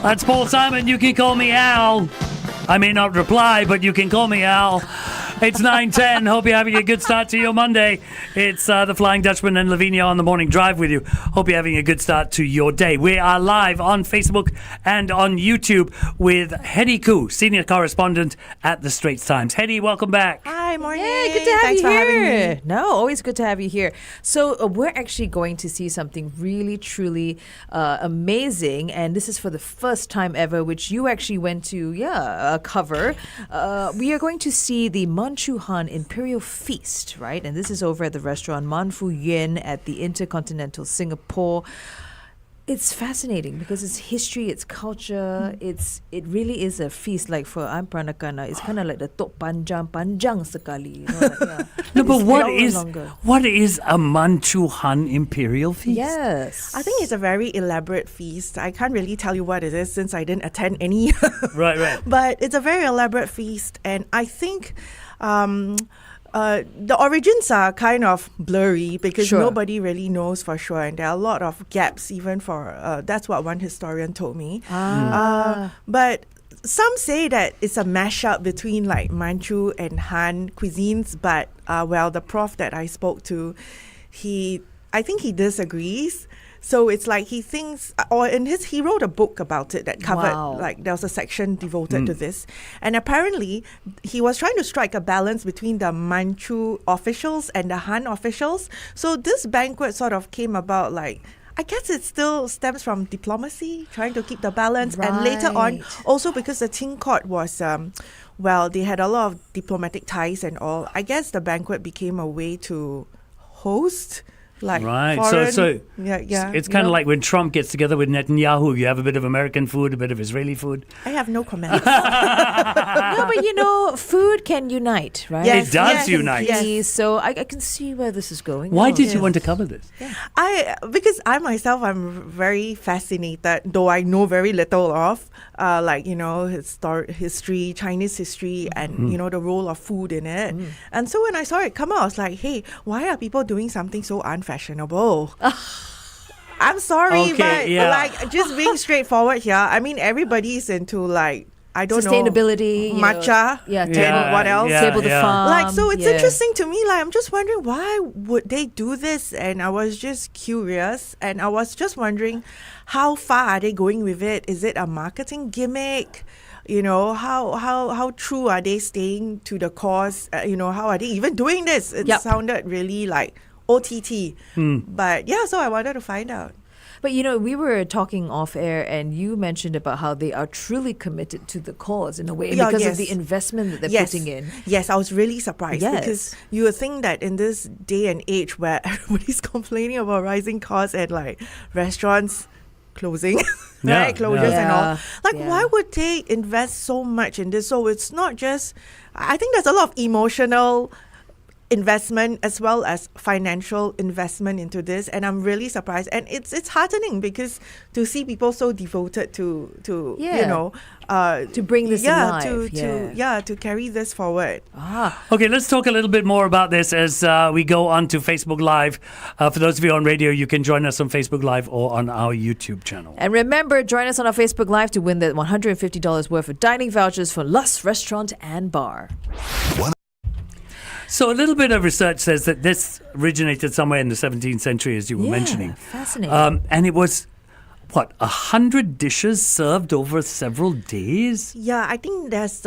That's Paul Simon. You can call me Al. I may not reply, but you can call me Al. It's 9:10. Hope you're having a good start to your Monday. It's the Flying Dutchman and Lavinia on the morning drive with you. Hope you're having a good start to your day. We are live on Facebook and on YouTube with Hedy Khoo, senior correspondent at the Straits Times. Hedy, welcome back. Hi, morning. Yeah, good to have Thanks you for here. having me. No, always good to have you here. So we're actually going to see something really, truly amazing, and this is for the first time ever, which you actually went to, cover. We are going to see the Manchu-Han Imperial Feast, right? And this is over at the restaurant Man Fu Yuan at the Intercontinental Singapore. It's fascinating because it's history, it's culture, it really is a feast. Like for I'm Pranakana, it's kind of like the tok panjang sekali. You know, like, No, but It's what is a Manchu-Han Imperial Feast? Yes. I think it's a very elaborate feast. I can't really tell you what it is since I didn't attend any. Right. But it's a very elaborate feast, and I think the origins are kind of blurry because Sure. nobody really knows for sure, and there are a lot of gaps even for that's what one historian told me. But some say that it's a mashup between like Manchu and Han cuisines, but the prof that I spoke to, I think he disagrees. So it's like he thinks, he wrote a book about it that covered, Wow. like there was a section devoted to this. And apparently he was trying to strike a balance between the Manchu officials and the Han officials. So this banquet sort of came about like, I guess it still stems from diplomacy, trying to keep the balance. And later on, Right. also because the Qing court was, they had a lot of diplomatic ties and all, I guess the banquet became a way to host like Right. foreign, So yeah, it's you kind of know. like when Trump gets together with Netanyahu. You have a bit of American food, a bit of Israeli food. I have no comments. No, but food can unite, right? It does unite. Yes. So I can see where this is going. Why Oh, did you yes. want to cover this? Because I myself, I'm very fascinated, though I know very little of, history, Chinese history, and, the role of food in it. And so when I saw it come out, I was like, hey, why are people doing something so unfashionable? I'm sorry, but just being straightforward here, I mean, everybody's into like, I don't Sustainability, know, matcha, what else? Table to farm. Like, so it's interesting to me. Like, I'm just wondering why would they do this? And I was just curious, and I was just wondering how far are they going with it? Is it a marketing gimmick? How true are they staying to the cause? How are they even doing this? It sounded really like OTT. But so I wanted to find out. But we were talking off air, and you mentioned about how they are truly committed to the cause in a way because of the investment that they're putting in. Yes, I was really surprised Yes. because you would think that in this day and age where everybody's complaining about rising costs and like restaurants closing, closures and all. Why would they invest so much in this? So it's not just, I think there's a lot of emotional investment as well as financial investment into this, and I'm really surprised, and it's heartening because to see people so devoted to bring this alive, to carry this forward. Okay, let's talk a little bit more about this as we go on to Facebook Live. For those of you on radio, you can join us on Facebook Live or on our YouTube channel. And remember, join us on our Facebook Live to win the $150 worth of dining vouchers for Lust Restaurant and Bar. So a little bit of research says that this originated somewhere in the 17th century, as you were mentioning. Fascinating. And it was, 100 dishes served over several days? Yeah, I think there's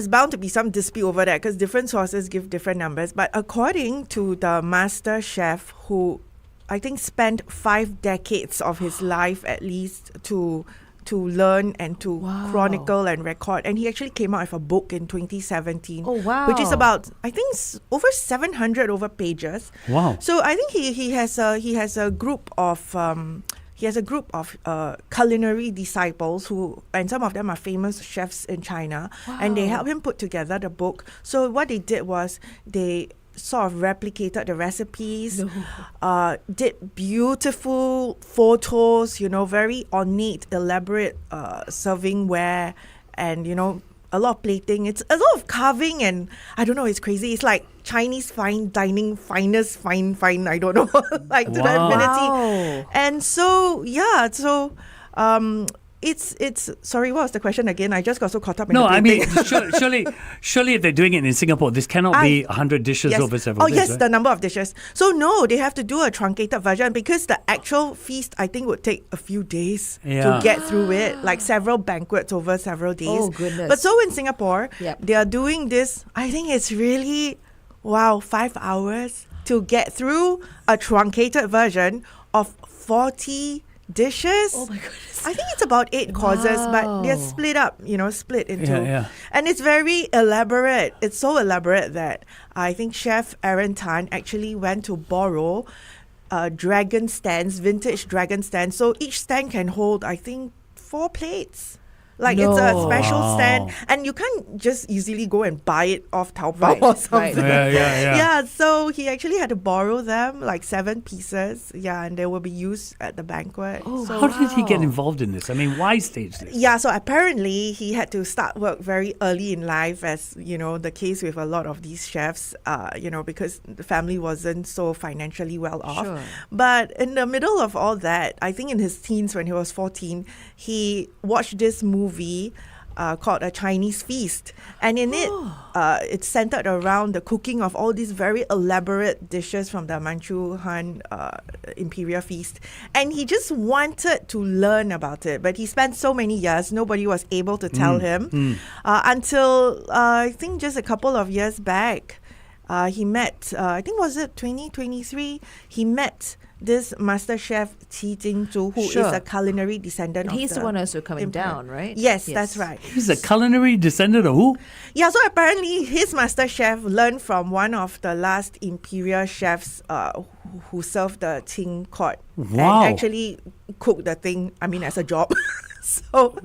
bound to be some dispute over that because different sources give different numbers. But according to the master chef, who I think spent 5 decades of his life at least to learn and to chronicle and record. And he actually came out with a book in 2017. Oh, wow. Which is about, I think, over 700 pages. Wow. So I think he has a group of culinary disciples and some of them are famous chefs in China. Wow. And they helped him put together the book. So what they did was they sort of replicated the recipes, did beautiful photos, very ornate, elaborate servingware, and, a lot of plating. It's a lot of carving, and I don't know, it's crazy. It's like Chinese fine dining, finest fine, I don't know, like to that infinity. And so, it's sorry, what was the question again? I just got so caught up in No, the I mean, plating. surely if they're doing it in Singapore, this cannot be 100 dishes yes. over several days. Yes, right? the number of dishes. So no, they have to do a truncated version because the actual feast, I think, would take a few days to get through it, like several banquets over several days. Oh, goodness. But so in Singapore, Yep. they are doing this, I think it's really, 5 hours to get through a truncated version of 40 dishes. Oh my goodness. I think it's about 8 courses, but they're split up, split into. Yeah. And it's very elaborate. It's so elaborate that I think Chef Aaron Tan actually went to borrow dragon stands, vintage dragon stands. So each stand can hold, I think, 4 plates. Like it's a special stand, and you can't just easily go and buy it off Taobao or something. Right. Yeah. So he actually had to borrow them, like 7 pieces. Yeah, and they will be used at the banquet. Oh, so, How did he get involved in this? I mean, why stage this? yeah, so apparently he had to start work very early in life, as the case with a lot of these chefs, because the family wasn't so financially well off. Sure. But in the middle of all that, I think in his teens, when he was 14, he watched this movie called A Chinese Feast, and in it, it's centered around the cooking of all these very elaborate dishes from the Manchu-Han Imperial Feast, and he just wanted to learn about it, but he spent so many years, nobody was able to tell him until I think just a couple of years back, he met, I think was it 2023, he met this master chef Qi Jingzhu, who is a culinary descendant of He's the one also coming empire. down, right? Yes, that's right. He's a culinary descendant of who? Yeah, so apparently his master chef learned from one of the last imperial chefs who served the Qing court. Wow. And actually cooked the thing, as a job. So,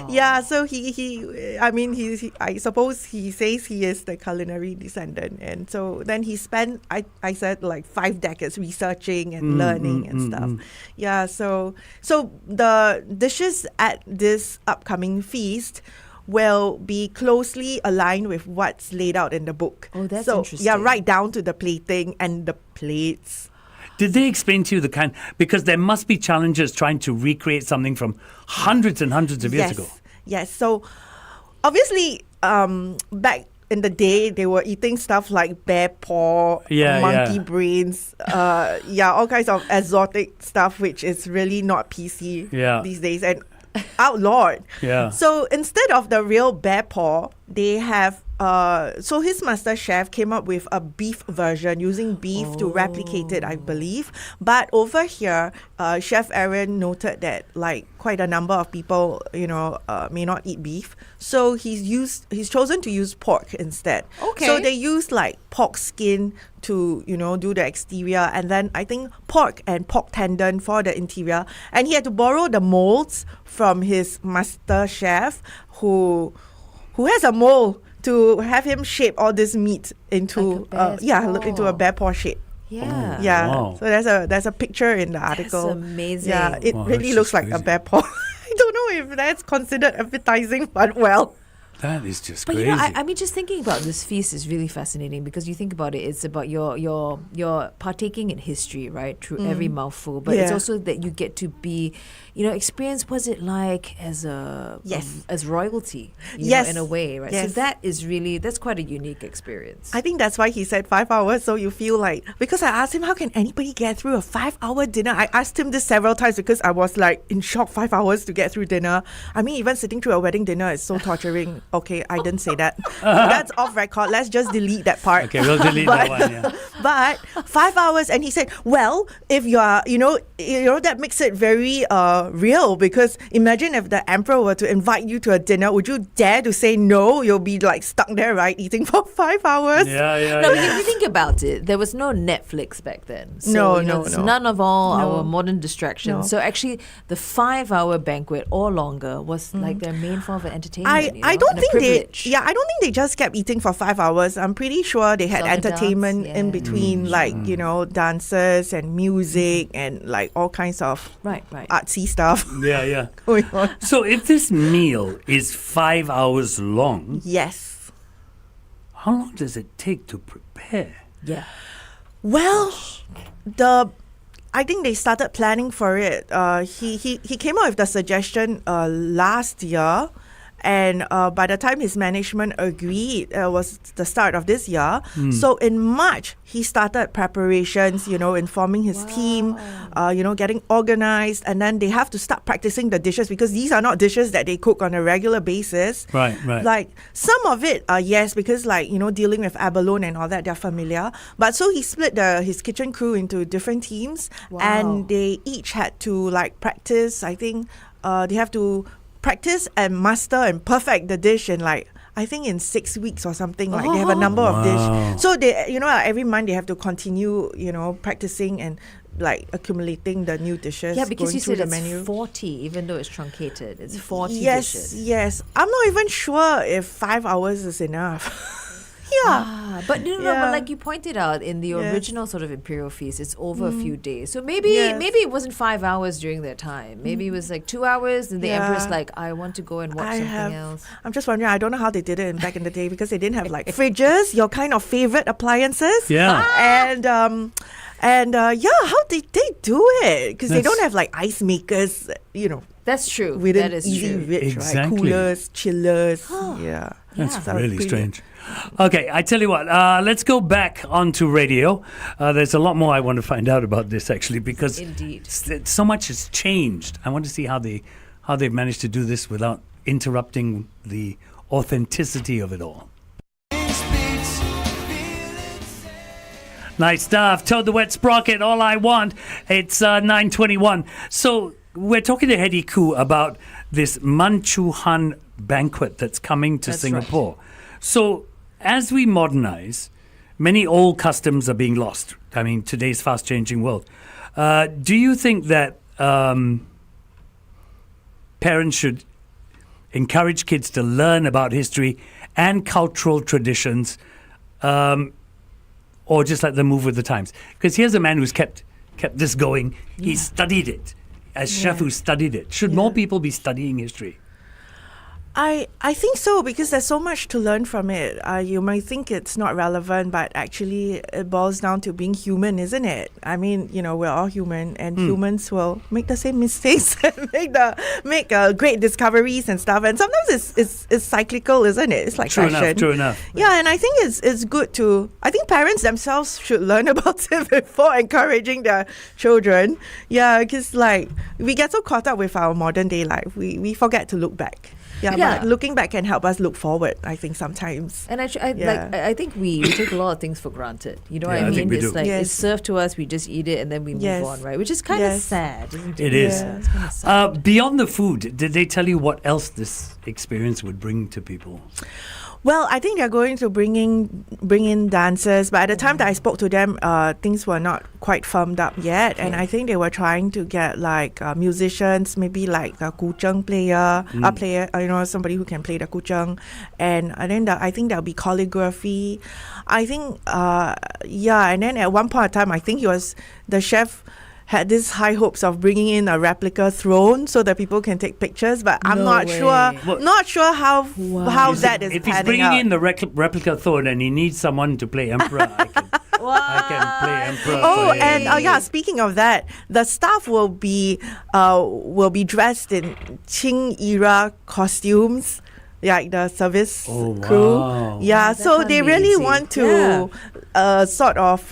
yeah, so he I suppose he says he is the culinary descendant. And so then he spent, I said, like 5 decades researching and learning and stuff. Yeah, so the dishes at this upcoming feast will be closely aligned with what's laid out in the book. Oh, that's so, interesting. Yeah, right down to the plating and the plates. Did they explain to you because there must be challenges trying to recreate something from hundreds and hundreds of years ago. Yes. So obviously, back in the day, they were eating stuff like bear paw, monkey brains, all kinds of exotic stuff, which is really not PC these days and outlawed. Yeah. So instead of the real bear paw, they have so his master chef came up with a beef version using beef to replicate it, I believe. But over here, Chef Aaron noted that like quite a number of people, may not eat beef. So he's chosen to use pork instead. Okay. So they use like pork skin to, do the exterior, and then I think pork and pork tendon for the interior. And he had to borrow the molds from his master chef who has a mold to have him shape all this meat into into a bear paw shape. Yeah. Yeah. Wow. So there's a picture in the article. That's amazing. Yeah, it Wow, really that's looks just like a crazy. bear paw. I don't know if that's considered appetizing, but well. That is just But crazy. I mean, just thinking about this feast is really fascinating because you think about it, it's about your partaking in history, right, through every mouthful. But it's also that you get to be, experience what's it like as as royalty, in a way, right? Yes. So that is really, that's quite a unique experience. I think that's why he said 5 hours, so you feel like, because I asked him, how can anybody get through a 5-hour dinner? I asked him this several times because I was like in shock, 5 hours to get through dinner. I mean, even sitting through a wedding dinner is so torturing. Okay, I didn't say that. That's off record. Let's just delete that part. Okay, we'll delete that one, yeah. But 5 hours, and he said, well, if you are, that makes it very real, because imagine if the emperor were to invite you to a dinner, would you dare to say no? You'll be like stuck there, right, eating for 5 hours? Yeah. No, but if you think about it, there was no Netflix back then. So, No. it's none of all No. our modern distractions. No. So actually, the 5-hour banquet or longer was like their main form of entertainment. I don't and a think privilege. I don't think they just kept eating for 5 hours. I'm pretty sure they had Song and entertainment dance, in yeah. between, dances and music and like all kinds of Right. artsy stuff Yeah. going on. So if this meal is 5 hours long, Yes. how long does it take to prepare? Yeah. Well, the I think they started planning for it. He came up with the suggestion last year. And by the time his management agreed, was the start of this year. So in March, he started preparations, informing his team, getting organized. And then they have to start practicing the dishes because these are not dishes that they cook on a regular basis. Right. Like some of it, yes, because dealing with abalone and all that, they're familiar. But so he split his kitchen crew into different teams. Wow. And they each had to practice. I think they have to practice and master and perfect the dish in I think in 6 weeks or something. They have a number of dish. So they, every month they have to continue, practicing and accumulating the new dishes. Yeah, because you said the it's menu. 40, even though it's truncated. It's 40 yes, dishes. Yes. I'm not even sure if 5 hours is enough. Yeah. But like you pointed out in the original sort of Imperial Feast, it's over a few days. So maybe it wasn't 5 hours during their time. Maybe it was 2 hours, and the Empress I want to go and watch something else. I'm just wondering, I don't know how they did it back in the day because they didn't have fridges, your kind of favorite appliances. Yeah. And how did they do it? Because they don't have ice makers, That's true. Within That is easy true. reach, Exactly. right? Coolers, chillers. Yeah. That's So really pretty- strange. Okay, I tell you what, let's go back onto radio. There's a lot more I want to find out about this, actually, because Indeed. so much has changed. I want to see how they've managed to do this without interrupting the authenticity of it all. Nice stuff. Toad the Wet Sprocket, all I want. It's 9:21. So we're talking to Hedy Khoo about this Manchu-Han banquet that's coming to That's Singapore. So as we modernize, many old customs are being lost. I mean, today's fast-changing world. Do you think that parents should encourage kids to learn about history and cultural traditions, or just let them move with the times? Because here's a man who's kept this going. He studied it. As chef who studied it. Should more people be studying history? I think so, because there's so much to learn from it. You might think it's not relevant, but actually it boils down to being human, isn't it? I mean, we're all human, and humans will make the same mistakes and make great discoveries and stuff. And sometimes it's cyclical, isn't it? It's like fashion. True enough. Yeah, and I think it's good to. I think parents themselves should learn about it before encouraging their children. Yeah, because we get so caught up with our modern day life, we forget to look back. Yeah, but looking back can help us look forward, I think, sometimes. And I think we take a lot of things for granted. You know what I mean? think we It's do. it's served to us, we just eat it and then we move on, right? Which is kind of sad, isn't it? It is. Yeah. It's kind of sad. Beyond the food, did they tell you what else this experience would bring to people? Well, I think they're going to bring in dancers, but at the time that I spoke to them, things were not quite firmed up yet, and I think they were trying to get musicians, maybe a kucheng player, somebody who can play the kucheng, and then I think there'll be calligraphy. I think, and then at one point in time, I think the chef had this high hopes of bringing in a replica throne so that people can take pictures, but I'm not sure how that is If he's panning bringing out. in the replica throne and he needs someone to play emperor, I can play emperor. Oh, for him. and speaking of that, the staff will be dressed in Qing era costumes, like the service crew. Wow. Yeah, That's so they really amazing. want to sort of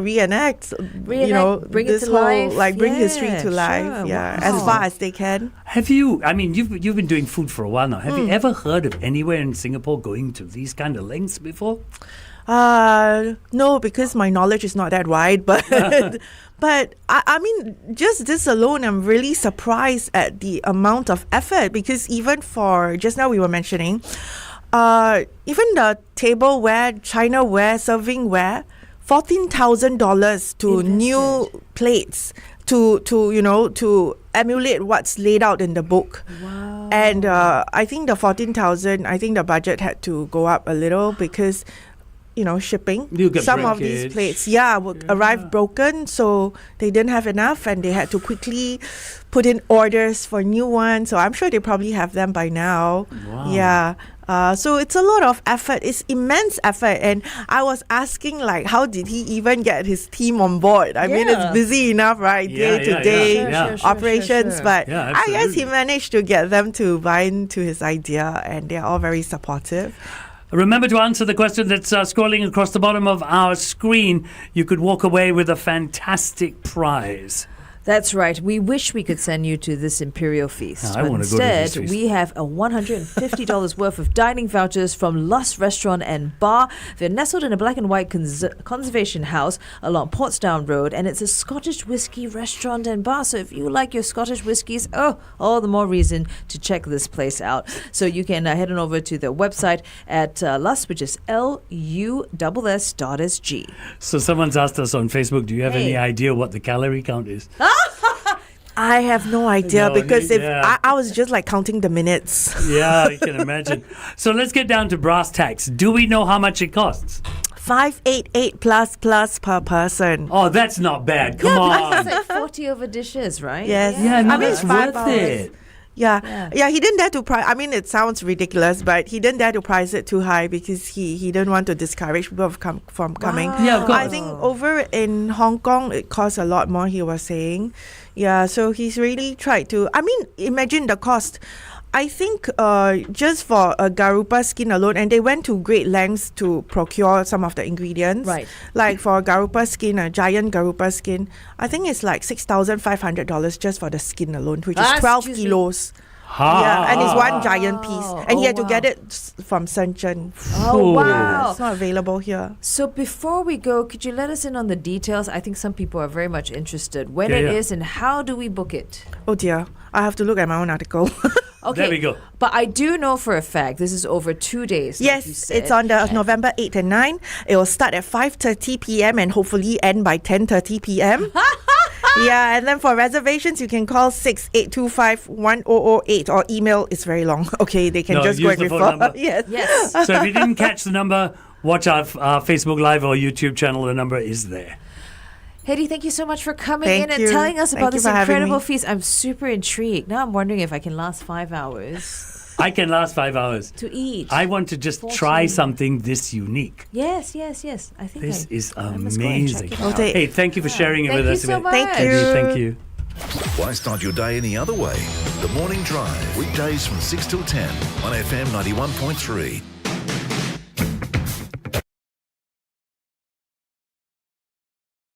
reenact, bring it this to whole life. bring Yeah, history to sure. life. Yeah, as Wow. far as they can. Have you? I mean, you've been doing food for a while now. Have you ever heard of anywhere in Singapore going to these kind of lengths before? No, because my knowledge is not that wide, but but I mean, just this alone, I'm really surprised at the amount of effort, because even for just now we were mentioning, even the tableware, Chinaware, servingware, $14,000 to new plates to emulate what's laid out in the book. Wow. And I think the 14,000, I think the budget had to go up a little because shipping. You get Some of breakage. these plates, would arrive broken, so they didn't have enough, and they had to quickly put in orders for new ones. So I'm sure they probably have them by now. Wow. Yeah. So it's a lot of effort. It's immense effort. And I was asking, like, how did he even get his team on board? I mean, it's busy enough, right? Day to day operations. But I guess he managed to get them to buy into his idea, and they're all very supportive. Remember to answer the question that's scrolling across the bottom of our screen. You could walk away with a fantastic prize. That's right. We wish we could send you to this Imperial Feast. I but want to go to this instead, feast. we have a $150 worth of dining vouchers from Lust Restaurant and Bar. They're nestled in a black and white conservation house along Portsdown Road, and it's a Scottish whiskey restaurant and bar. So if you like your Scottish whiskies, all the more reason to check this place out. So you can head on over to their website at Lust, which is LUSS.SG. So someone's asked us on Facebook, do you have any idea what the calorie count is? I have no idea No, because if yeah. I was just like counting the minutes. Yeah, I can imagine. So let's get down to brass tacks. Do we know how much it costs? 588 plus per person. Oh, that's not bad. Come on. It's like 40 over dishes, right? Yes. Yeah, no, I mean, that's it's $5. worth it. Yeah, he didn't dare to price. I mean, it sounds ridiculous, but he didn't dare to price it too high because he didn't want to discourage people from coming. Yeah, of course. I think over in Hong Kong, it costs a lot more, he was saying. Yeah, so he's really tried to. I mean, imagine the cost. I think just for a garupa skin alone, and they went to great lengths to procure some of the ingredients. Right. Like for a garupa skin, a giant garupa skin, I think it's like $6,500 just for the skin alone, which is 12 excuse me. kilos. Yeah, and it's one giant piece. And he had to wow. get it from Shenzhen. Oh, wow. It's not available here. So before we go, could you let us in on the details? I think some people are very much interested. When Yeah, it yeah. is and how do we book it? Oh dear, I have to look at my own article. Okay. There we go. But I do know for a fact this is over 2 days. like you Yes, said. it's on the November 8th and 9th. It will start at 5:30 p.m. and hopefully end by 10:30 p.m. Yeah, and then for reservations, you can call 6825-1008 or email. It's very long. Okay, they can No, just go use and the phone refer. number. Yes. Yes. So if you didn't catch the number, watch our Facebook Live or YouTube channel. The number is there. Hedy, thank you so much for coming Thank in and you. telling us Thank about you this for having incredible me. feast. I'm super intrigued. Now I'm wondering if I can last 5 hours I can last 5 hours. to eat. I want to just try something this unique. Yes. I think This is I must go and check amazing. it I'll out. take- Hey, thank you for sharing it Thank with you us. so much. Thank Hedy, you. thank you. Why start your day any other way? The Morning Drive, weekdays from 6 till 10 on FM 91.3.